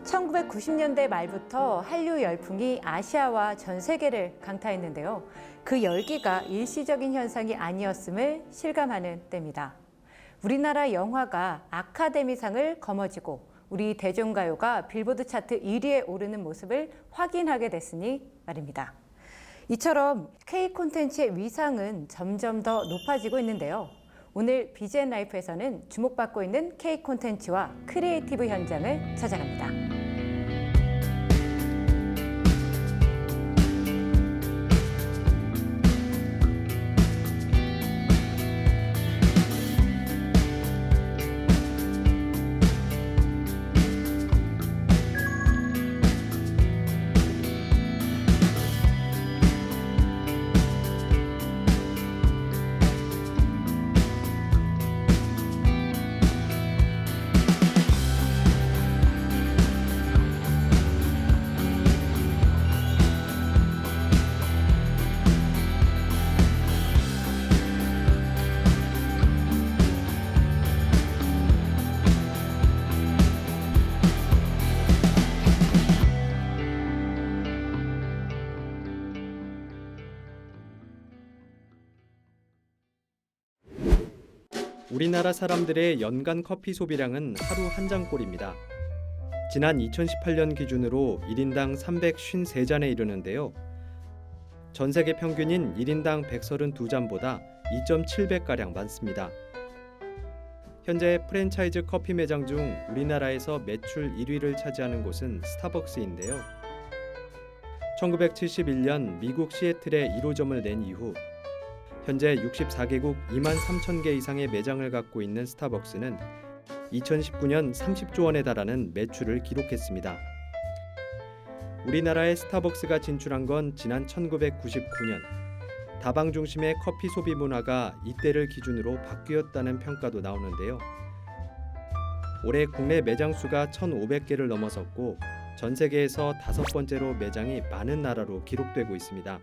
1990년대 말부터 한류 열풍이 아시아와 전 세계를 강타했는데요. 그 열기가 일시적인 현상이 아니었음을 실감하는 때입니다. 우리나라 영화가 아카데미상을 거머쥐고 우리 대중가요가 빌보드 차트 1위에 오르는 모습을 확인하게 됐으니 말입니다. 이처럼 K 콘텐츠의 위상은 점점 더 높아지고 있는데요. 오늘 BGN 라이프에서는 주목받고 있는 K 콘텐츠와 크리에이티브 현장을 찾아갑니다. 우리나라 사람들의 연간 커피 소비량은 하루 한 잔꼴입니다. 지난 2018년 기준으로 1인당 353잔에 이르는데요. 전 세계 평균인 1인당 132잔보다 2.7배가량 많습니다. 현재 프랜차이즈 커피 매장 중 우리나라에서 매출 1위를 차지하는 곳은 스타벅스인데요. 1971년 미국 시애틀에 1호점을 낸 이후 현재 64개국 2만 3천 개 이상의 매장을 갖고 있는 스타벅스는 2019년 30조 원에 달하는 매출을 기록했습니다. 우리나라에 스타벅스가 진출한 건 지난 1999년. 다방 중심의 커피 소비 문화가 이때를 기준으로 바뀌었다는 평가도 나오는데요. 올해 국내 매장 수가 1,500개를 넘어섰고 전 세계에서 5번째로 매장이 많은 나라로 기록되고 있습니다.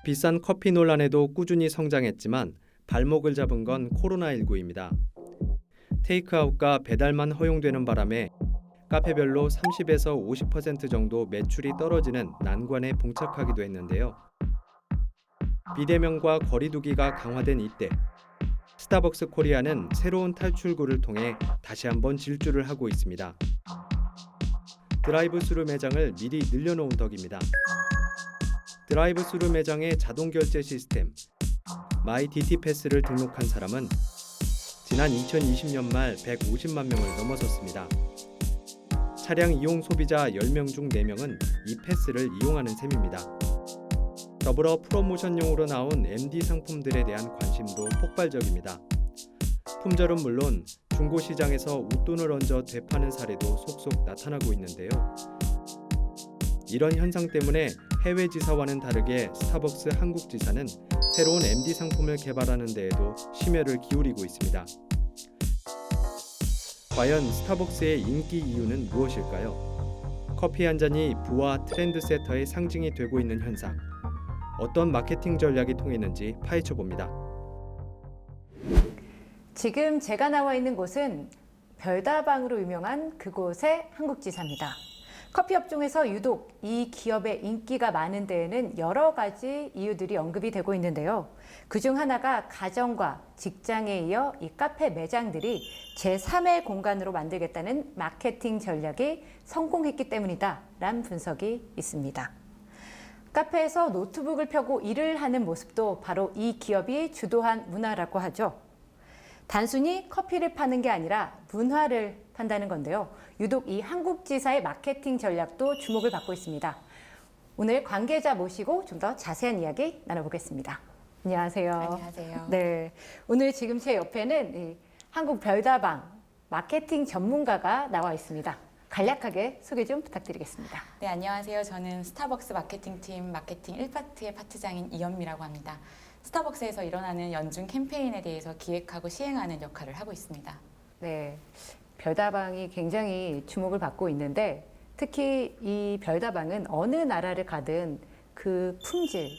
비싼 커피 논란에도 꾸준히 성장했지만 발목을 잡은 건 코로나19입니다. 테이크아웃과 배달만 허용되는 바람에 카페별로 30에서 50% 정도 매출이 떨어지는 난관에 봉착하기도 했는데요. 비대면과 거리두기가 강화된 이때 스타벅스 코리아는 새로운 탈출구를 통해 다시 한번 질주를 하고 있습니다. 드라이브스루 매장을 미리 늘려놓은 덕입니다. 드라이브스루 매장의 자동 결제 시스템 마이 DT 패스를 등록한 사람은 지난 2020년 말 150만 명을 넘어섰습니다. 차량 이용 소비자 10명 중 4명은 이 패스를 이용하는 셈입니다. 더불어 프로모션용으로 나온 MD 상품들에 대한 관심도 폭발적입니다. 품절은 물론 중고시장에서 웃돈을 얹어 되파는 사례도 속속 나타나고 있는데요. 이런 현상 때문에 해외 지사와는 다르게 스타벅스 한국 지사는 새로운 MD 상품을 개발하는 데에도 심혈을 기울이고 있습니다. 과연 스타벅스의 인기 이유는 무엇일까요? 커피 한 잔이 부와 트렌드세터의 상징이 되고 있는 현상. 어떤 마케팅 전략이 통했는지 파헤쳐 봅니다. 지금 제가 나와 있는 곳은 별다방으로 유명한 그곳의 한국지사입니다. 커피 업종에서 유독 이 기업의 인기가 많은 데에는 여러 가지 이유들이 언급이 되고 있는데요. 그중 하나가 가정과 직장에 이어 이 카페 매장들이 제3의 공간으로 만들겠다는 마케팅 전략이 성공했기 때문이다라는 분석이 있습니다. 카페에서 노트북을 펴고 일을 하는 모습도 바로 이 기업이 주도한 문화라고 하죠. 단순히 커피를 파는 게 아니라 문화를 판다는 건데요. 유독 이 한국지사의 마케팅 전략도 주목을 받고 있습니다. 오늘 관계자 모시고 좀 더 자세한 이야기 나눠보겠습니다. 안녕하세요. 안녕하세요. 네, 오늘 지금 제 옆에는 이 한국 별다방 마케팅 전문가가 나와 있습니다. 간략하게 소개 좀 부탁드리겠습니다. 네, 안녕하세요. 저는 스타벅스 마케팅팀 마케팅 1파트의 파트장인 이현미라고 합니다. 스타벅스에서 일어나는 연중 캠페인에 대해서 기획하고 시행하는 역할을 하고 있습니다. 네, 별다방이 굉장히 주목을 받고 있는데 특히 이 별다방은 어느 나라를 가든 그 품질,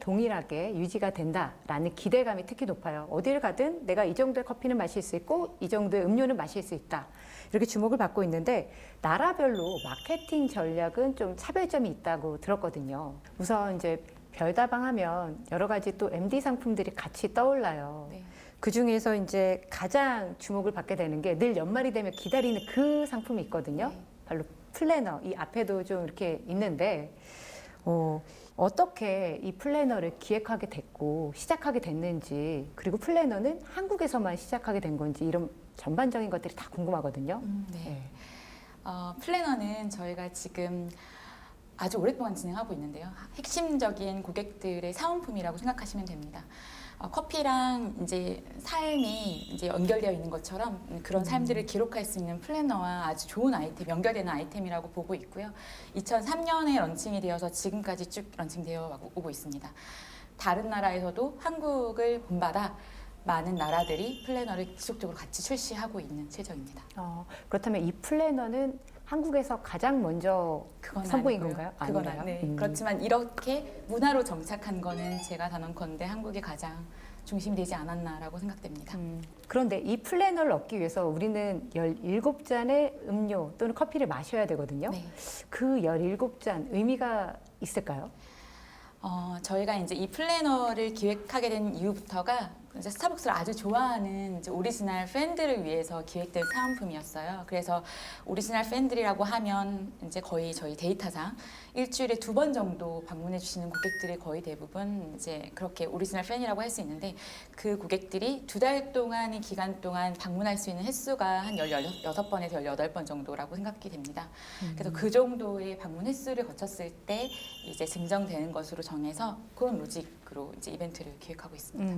동일하게 유지가 된다라는 기대감이 특히 높아요. 어디를 가든 내가 이 정도의 커피는 마실 수 있고 이 정도의 음료는 마실 수 있다. 이렇게 주목을 받고 있는데 나라별로 마케팅 전략은 좀 차별점이 있다고 들었거든요. 우선 이제 별다방 하면 여러 가지 또 MD 상품들이 같이 떠올라요. 네. 그 중에서 이제 가장 주목을 받게 되는 게 늘 연말이 되면 기다리는 그 상품이 있거든요. 네. 바로 플래너. 이 앞에도 좀 이렇게 있는데 어떻게 이 플래너를 기획하게 됐고 시작하게 됐는지, 그리고 플래너는 한국에서만 시작하게 된 건지, 이런 전반적인 것들이 다 궁금하거든요. 네. 네. 플래너는 저희가 지금 아주 오랫동안 진행하고 있는데요. 핵심적인 고객들의 사은품이라고 생각하시면 됩니다. 커피랑 이제 삶이 이제 연결되어 있는 것처럼 그런 삶들을 기록할 수 있는 플래너와 아주 좋은 아이템, 연결되는 아이템이라고 보고 있고요. 2003년에 런칭이 되어서 지금까지 쭉 런칭되어 오고 있습니다. 다른 나라에서도 한국을 본받아 많은 나라들이 플래너를 지속적으로 같이 출시하고 있는 최저입니다. 그렇다면 이 플래너는 한국에서 가장 먼저 그건 선보인 아니고요. 건가요? 그건 아닌가요? 네. 그렇지만 이렇게 문화로 정착한 거는 제가 단언컨대 한국이 가장 중심이 되지 않았나라고 생각됩니다. 그런데 이 플래너를 얻기 위해서 우리는 17잔의 음료 또는 커피를 마셔야 되거든요. 네. 그 17잔 의미가 있을까요? 저희가 이제 이 플래너를 기획하게 된 이후부터가 이제 스타벅스를 아주 좋아하는 이제 오리지널 팬들을 위해서 기획된 사은품이었어요. 그래서 오리지널 팬들이라고 하면 이제 거의 저희 데이터상 일주일에 2번 정도 방문해 주시는 고객들이 거의 대부분 이제 그렇게 오리지널 팬이라고 할 수 있는데, 그 고객들이 2달 동안의 기간 동안 방문할 수 있는 횟수가 한 16번에서 18번 정도라고 생각이 됩니다. 그래서 그 정도의 방문 횟수를 거쳤을 때 이제 증정되는 것으로 정해서 그런 로직으로 이제 이벤트를 기획하고 있습니다.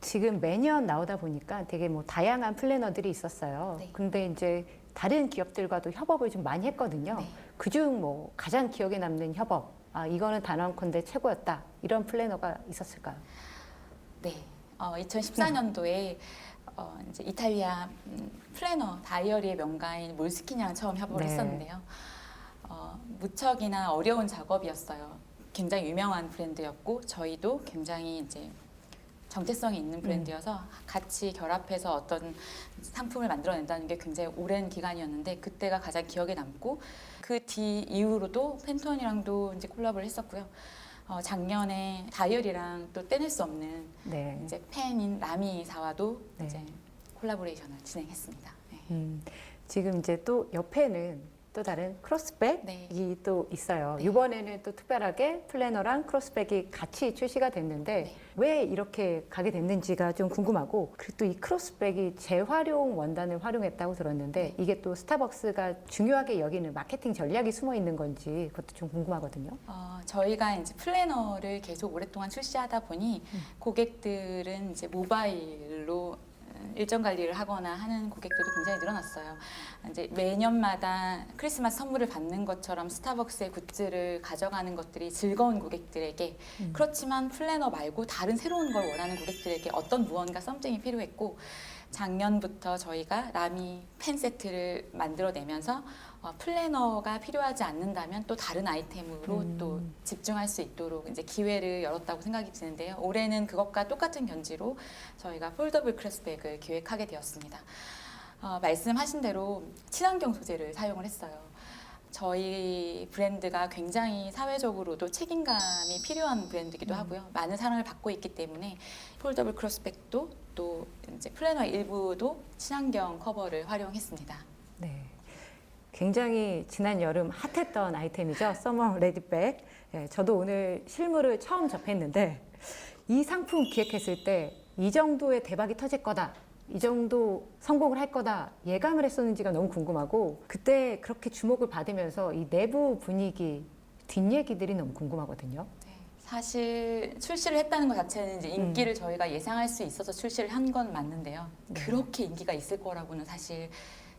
지금 매년 나오다 보니까 되게 뭐 다양한 플래너들이 있었어요. 네. 근데 이제 다른 기업들과도 협업을 좀 많이 했거든요. 네. 그중 뭐 가장 기억에 남는 협업, 이거는 단언컨대 최고였다, 이런 플래너가 있었을까요? 네, 2014년도에 이제 이탈리아 플래너 다이어리의 명가인 몰스킨이랑 처음 협업을 네. 했었는데요. 무척이나 어려운 작업이었어요. 굉장히 유명한 브랜드였고 저희도 굉장히 이제 정체성이 있는 브랜드여서 같이 결합해서 어떤 상품을 만들어낸다는 게 굉장히 오랜 기간이었는데 그때가 가장 기억에 남고, 그 뒤 이후로도 팬톤이랑도 이제 콜라보를 했었고요. 작년에 다이어리랑 또 떼낼 수 없는 네. 이제 팬인 라미사와도 네. 이제 콜라보레이션을 진행했습니다. 네. 지금 이제 또 옆에는 또 다른 크로스백이 네. 또 있어요. 네. 이번에는 또 특별하게 플래너랑 크로스백이 같이 출시가 됐는데 네. 왜 이렇게 가게 됐는지가 좀 궁금하고, 그리고 또 이 크로스백이 재활용 원단을 활용했다고 들었는데 네. 이게 또 스타벅스가 중요하게 여기는 마케팅 전략이 숨어 있는 건지 그것도 좀 궁금하거든요. 저희가 이제 플래너를 계속 오랫동안 출시하다 보니 고객들은 이제 모바일로 일정 관리를 하거나 하는 고객들도 굉장히 늘어났어요. 이제 매년마다 크리스마스 선물을 받는 것처럼 스타벅스의 굿즈를 가져가는 것들이 즐거운 고객들에게, 그렇지만 플래너 말고 다른 새로운 걸 원하는 고객들에게 어떤 무언가 썸띵이 필요했고, 작년부터 저희가 라미 펜 세트를 만들어내면서 플래너가 필요하지 않는다면 또 다른 아이템으로 또 집중할 수 있도록 이제 기회를 열었다고 생각이 드는데요. 올해는 그것과 똑같은 견지로 저희가 폴더블 크로스백을 기획하게 되었습니다. 말씀하신 대로 친환경 소재를 사용을 했어요. 저희 브랜드가 굉장히 사회적으로도 책임감이 필요한 브랜드이기도 하고요. 많은 사랑을 받고 있기 때문에 폴더블 크로스백도 또 이제 플래너의 일부도 친환경 커버를 활용했습니다. 네. 굉장히 지난 여름 핫했던 아이템이죠. 서머 레디백. 네, 저도 오늘 실물을 처음 접했는데 이 상품 기획했을 때 이 정도의 대박이 터질 거다, 이 정도 성공을 할 거다 예감을 했었는지가 너무 궁금하고, 그때 그렇게 주목을 받으면서 이 내부 분위기, 뒷얘기들이 너무 궁금하거든요. 네, 사실 출시를 했다는 것 자체는 이제 인기를 저희가 예상할 수 있어서 출시를 한 건 맞는데요. 그렇게 인기가 있을 거라고는 사실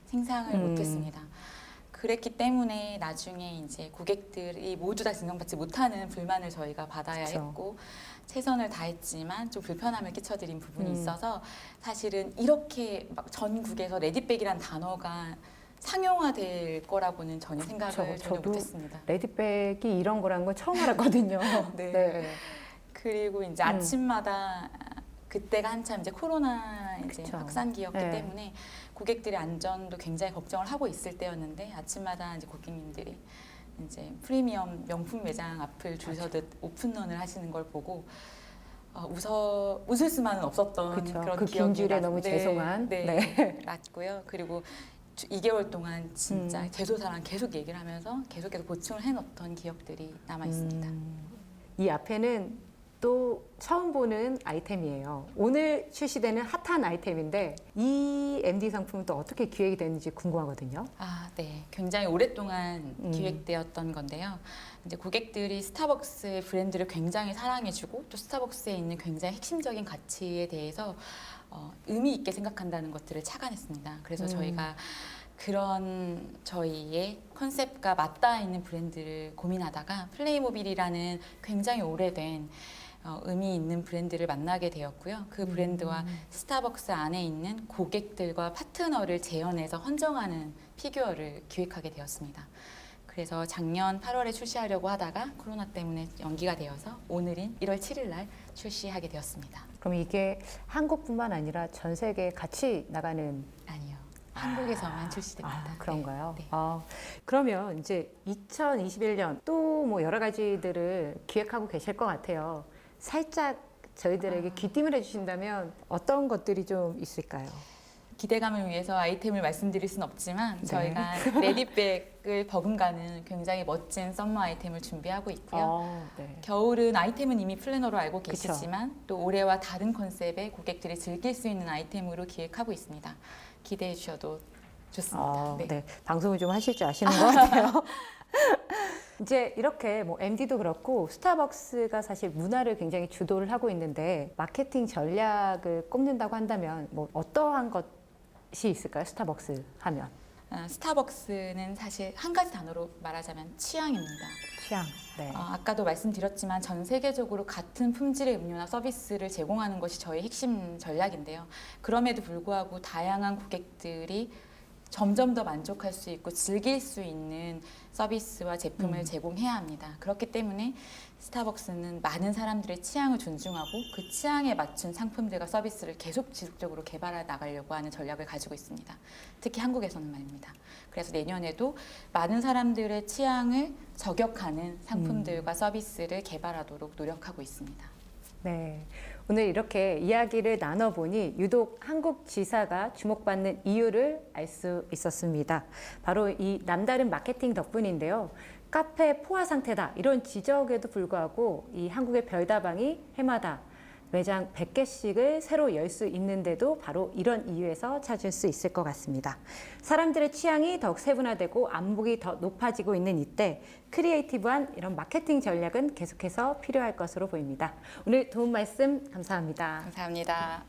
생각을 못했습니다. 그랬기 때문에 나중에 이제 고객들이 모두 다 증정받지 못하는 불만을 저희가 받아야 그쵸. 했고, 최선을 다했지만 좀 불편함을 끼쳐드린 부분이 있어서 사실은 이렇게 막 전국에서 레디백이란 단어가 상용화될 거라고는 전혀 생각을 전혀 저도 못했습니다. 레디백이 이런 거라는 건 처음 알았거든요. 네. 네. 그리고 이제 아침마다 그때가 한참 이제 코로나 이제 그쵸. 확산기였기 네. 때문에 고객들의 안전도 굉장히 걱정을 하고 있을 때였는데 아침마다 이제 고객님들이 이제 프리미엄 명품 매장 앞을 줄 서듯 오픈런을 하시는 걸 보고 웃을 수만은 없었던 그쵸. 그런 그 기억이 긴 줄에 너무 죄송한. 네. 났고요. 그리고 2개월 동안 진짜 제소사랑 계속 얘기를 하면서 계속해서 보충을 해놓던 기억들이 남아 있습니다. 이 앞에는 또 처음 보는 아이템이에요. 오늘 출시되는 핫한 아이템인데 이 MD 상품은 또 어떻게 기획이 됐는지 궁금하거든요. 네. 굉장히 오랫동안 기획되었던 건데요. 이제 고객들이 스타벅스의 브랜드를 굉장히 사랑해주고 또 스타벅스에 있는 굉장히 핵심적인 가치에 대해서 의미 있게 생각한다는 것들을 착안했습니다. 그래서 저희가 그런 저희의 컨셉과 맞닿아 있는 브랜드를 고민하다가 플레이모빌이라는 굉장히 오래된 의미 있는 브랜드를 만나게 되었고요. 그 브랜드와 스타벅스 안에 있는 고객들과 파트너를 재현해서 헌정하는 피규어를 기획하게 되었습니다. 그래서 작년 8월에 출시하려고 하다가 코로나 때문에 연기가 되어서 오늘인 1월 7일 날 출시하게 되었습니다. 그럼 이게 한국뿐만 아니라 전 세계에 같이 나가는 아니요. 한국에서만 출시됩니다. 그런가요? 네. 그러면 이제 2021년 또 뭐 여러 가지들을 기획하고 계실 것 같아요. 살짝 저희들에게 귀띔을 해주신다면 어떤 것들이 좀 있을까요? 기대감을 위해서 아이템을 말씀드릴 수는 없지만 네. 저희가 레디백을 버금가는 굉장히 멋진 썸머 아이템을 준비하고 있고요. 네. 겨울은 아이템은 이미 플래너로 알고 그쵸. 계시지만 또 올해와 다른 컨셉의 고객들이 즐길 수 있는 아이템으로 기획하고 있습니다. 기대해 주셔도 좋습니다. 네. 방송을 좀 하실 줄 아시는 것 같아요. 이제 이렇게 뭐 MD도 그렇고 스타벅스가 사실 문화를 굉장히 주도를 하고 있는데 마케팅 전략을 꼽는다고 한다면 뭐 어떠한 것이 있을까요? 스타벅스 하면. 스타벅스는 사실 한 가지 단어로 말하자면 취향입니다. 취향. 네. 아까도 말씀드렸지만 전 세계적으로 같은 품질의 음료나 서비스를 제공하는 것이 저희 핵심 전략인데요. 그럼에도 불구하고 다양한 고객들이 점점 더 만족할 수 있고 즐길 수 있는 서비스와 제품을 제공해야 합니다. 그렇기 때문에 스타벅스는 많은 사람들의 취향을 존중하고 그 취향에 맞춘 상품들과 서비스를 계속 지속적으로 개발해 나가려고 하는 전략을 가지고 있습니다. 특히 한국에서는 말입니다. 그래서 내년에도 많은 사람들의 취향을 저격하는 상품들과 서비스를 개발하도록 노력하고 있습니다. 네. 오늘 이렇게 이야기를 나눠보니 유독 한국 지사가 주목받는 이유를 알 수 있었습니다. 바로 이 남다른 마케팅 덕분인데요. 카페 포화 상태다 이런 지적에도 불구하고 이 한국의 별다방이 해마다 매장 100개씩을 새로 열 수 있는데도 바로 이런 이유에서 찾을 수 있을 것 같습니다. 사람들의 취향이 더욱 세분화되고 안목이 더 높아지고 있는 이때 크리에이티브한 이런 마케팅 전략은 계속해서 필요할 것으로 보입니다. 오늘 도움 말씀 감사합니다. 감사합니다.